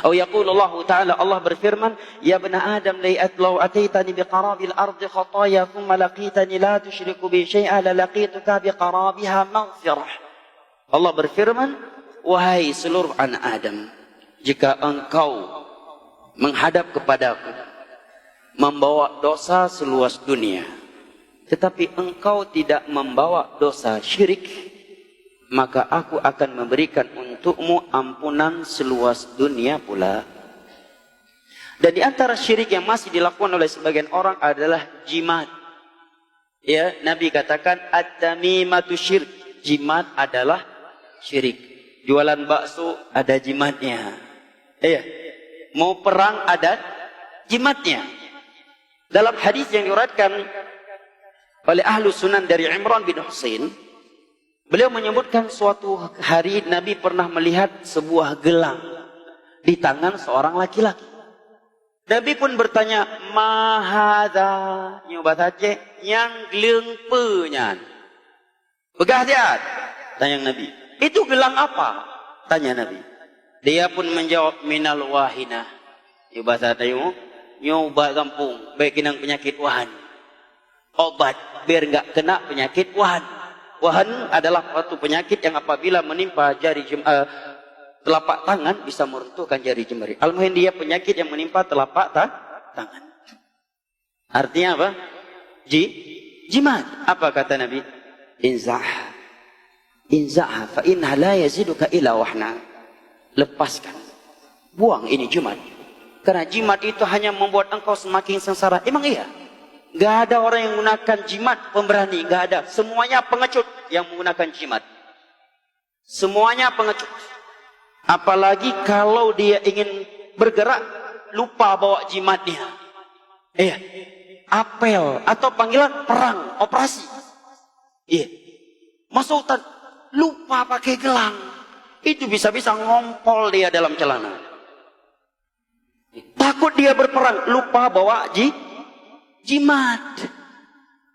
Atau yaqulullahu ta'ala, Allah berfirman, ya bani Adam law ataitani biqarabil ardi khataya thumma laqitani la tusyriku bi syai'a la laqituka biqarabiha maghfirah. Allah berfirman, wahai seluruh anak Adam, jika engkau menghadap kepadaku membawa dosa seluas dunia, tetapi engkau tidak membawa dosa syirik, maka aku akan memberikan untukmu ampunan seluas dunia pula. Dan di antara syirik yang masih dilakukan oleh sebagian orang adalah jimat. Ya, Nabi katakan at-tamimatu syirik. Jimat adalah syirik. Jualan bakso ada jimatnya. Ya. Mau perang ada jimatnya. Dalam hadis yang diriwayatkan oleh ahlu sunan dari Imran bin Husain, beliau menyebutkan suatu hari Nabi pernah melihat sebuah gelang di tangan seorang laki-laki. Nabi pun bertanya, mahadha, nyoba saja yang gelang penyan. Begah dia, tanya Nabi. Itu gelang apa? Tanya Nabi. Dia pun menjawab, minal wahinah. Nyoba saja nyoba kampung, baik kinang penyakit wahan. Obat biar enggak kena penyakit wahan. Wahan adalah suatu penyakit yang apabila menimpa jari telapak tangan bisa meruntuhkan jari jemari. Al-muhim dia penyakit yang menimpa telapak tangan. Artinya apa? Jimat. Apa kata Nabi? Inzah fa inna la yaziduka ila wahna. Lepaskan. Buang ini jimat. Karena jimat itu hanya membuat engkau semakin sengsara. Emang iya? Gak ada orang yang menggunakan jimat pemberani, gak ada. Semuanya pengecut yang menggunakan jimat. Semuanya pengecut. Apalagi kalau dia ingin bergerak, lupa bawa jimatnya. Iya. Apel atau panggilan perang, operasi. Iya. Masuk hutan, lupa pakai gelang. Itu bisa-bisa ngompol dia dalam celana. Takut dia berperang, lupa bawa jimat.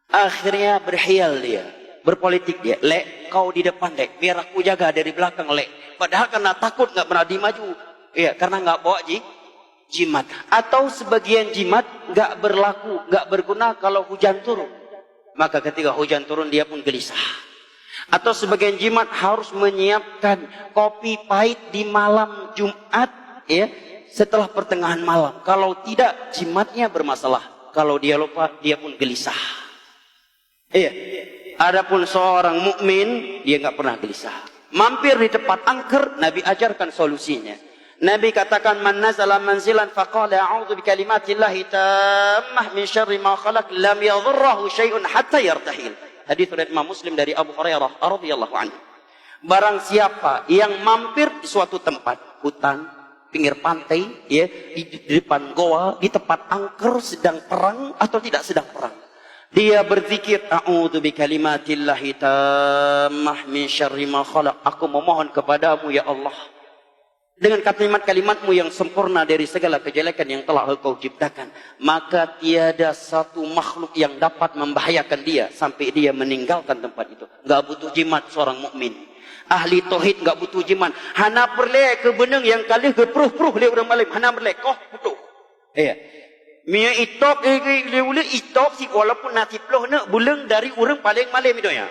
Akhirnya berhial dia, berpolitik dia. Lek, kau di depan lek, biar aku jaga dari belakang lek. Padahal karena takut nggak pernah dimaju. Iya, karena nggak bawa jimat. Atau sebagian jimat nggak berlaku, nggak berguna kalau hujan turun. Maka ketika hujan turun dia pun gelisah. Atau sebagian jimat harus menyiapkan kopi pahit di malam Jumat, ya, setelah pertengahan malam. Kalau tidak, jimatnya bermasalah. Kalau dia lupa, dia pun gelisah. Iya. Adapun seorang mukmin, dia nggak pernah gelisah. Mampir di tempat angker, Nabi ajarkan solusinya. Nabi katakan, man nazala manzilan faqala a'udzu bikalimatillahi tammah min syarri ma khalaq lam yadhurruhu syai'un hatta yartahil. Hadis riwayat Imam Muslim dari Abu Hurairah radhiyallahu anhu. Barang siapa yang mampir di suatu tempat, hutan, pinggir pantai, ya, di depan goa, di tempat angker sedang perang atau tidak sedang perang, dia berzikir, a'udzu bikalimatillahi tammah min syarri ma khalaq. Aku memohon kepadamu ya Allah dengan kalimat-kalimatmu yang sempurna dari segala kejelekan yang telah engkau ciptakan, maka tiada satu makhluk yang dapat membahayakan dia sampai dia meninggalkan tempat itu. Enggak butuh jimat seorang mukmin. Ahli tauhid enggak butuh jimat. Hana perle ke beneng yang kali ke pruh-pruh le orang malim. Hana perle koh butuh. Iya. Mia itok le ule itok si walaupun nasi ploh nak buleng dari orang paling malim itu ya.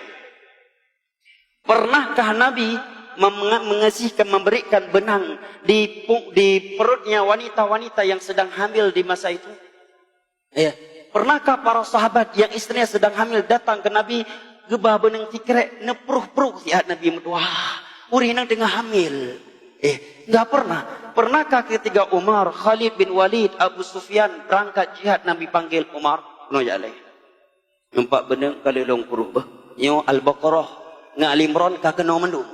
Pernahkah Nabi mengasihkan, memberikan benang di perutnya wanita-wanita yang sedang hamil di masa itu? Ya. Pernahkah para sahabat yang istrinya sedang hamil datang ke Nabi, gebah benang tikrek nepruh-pruh sihat Nabi, wah, uri nang tengah hamil. Enggak pernah. Pernahkah ketika Umar, Khalid bin Walid, Abu Sufyan berangkat jihad, Nabi panggil Umar, no jaleh. Nampak benang kali long puruh bah. Nyo Al-Baqarah, nga Al-Imran ka kena mendung.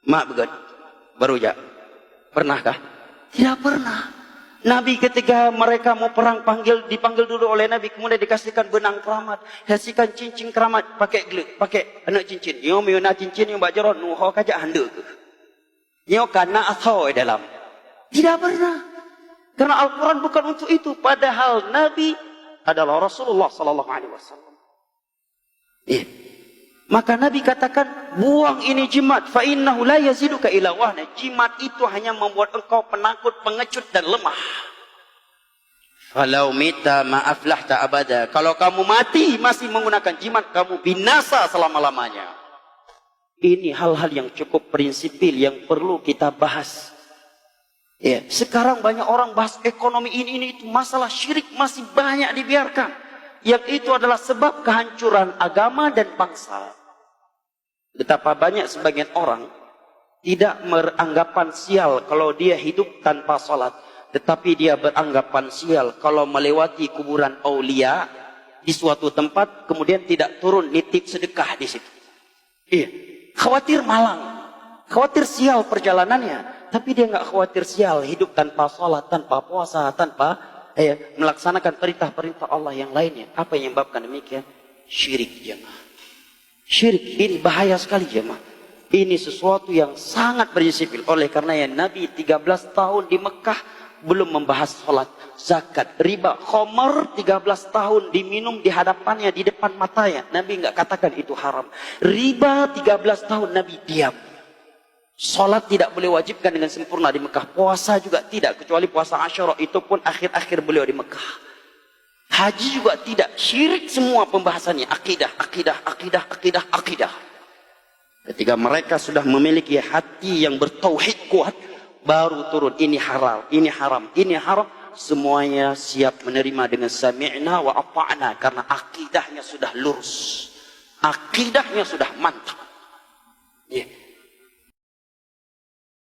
Mak begat, baru ya. Pernahkah? Tidak pernah. Nabi ketika mereka mau perang dipanggil dulu oleh Nabi, kemudian dikasihkan benang keramat, kasihkan cincin keramat, pakai gelut, pakai anak cincin. Yo miuna cincin yang bajaron nuho kaja hande ke. Yo kana asau dalam. Tidak pernah. Karena Al-Quran bukan untuk itu. Padahal Nabi adalah Rasulullah sallallahu alaihi wasallam. Iya. Maka Nabi katakan, buang ini jimat, fa innahu la yaziduka ila wahna. Jimat itu hanya membuat engkau penakut, pengecut dan lemah. Falau mita ma aflahta abada. Kalau kamu mati masih menggunakan jimat, kamu binasa selama-lamanya. Ini hal-hal yang cukup prinsipil yang perlu kita bahas. Ya, sekarang banyak orang bahas ekonomi ini itu, masalah syirik masih banyak dibiarkan. Yang itu adalah sebab kehancuran agama dan bangsa. Betapa banyak sebagian orang tidak beranggapan sial kalau dia hidup tanpa salat, tetapi dia beranggapan sial kalau melewati kuburan aulia di suatu tempat kemudian tidak turun nitip sedekah di situ. Iya, khawatir malang, khawatir sial perjalanannya, tapi dia nggak khawatir sial hidup tanpa salat, tanpa puasa, tanpa melaksanakan perintah-perintah Allah yang lainnya. Apa yang menyebabkan demikian? Syirik, jemaah. Syirik ini bahaya sekali, jemaah. Ini sesuatu yang sangat prinsipil. Oleh karena Nabi 13 tahun di Mekah belum membahas salat, zakat, riba, khamar 13 tahun diminum di hadapannya, di depan matanya. Nabi nggak katakan itu haram. Riba 13 tahun Nabi diam. Salat tidak boleh wajibkan dengan sempurna di Mekah. Puasa juga tidak, kecuali puasa Asyura, itu pun akhir-akhir beliau di Mekah. Haji juga tidak. Syirik semua pembahasannya. Akidah, akidah, akidah, akidah, akidah. Ketika mereka sudah memiliki hati yang bertauhid kuat, baru turun ini halal, ini haram, ini haram. Semuanya siap menerima dengan sami'na wa ata'na, karena akidahnya sudah lurus. Akidahnya sudah mantap. Yeah.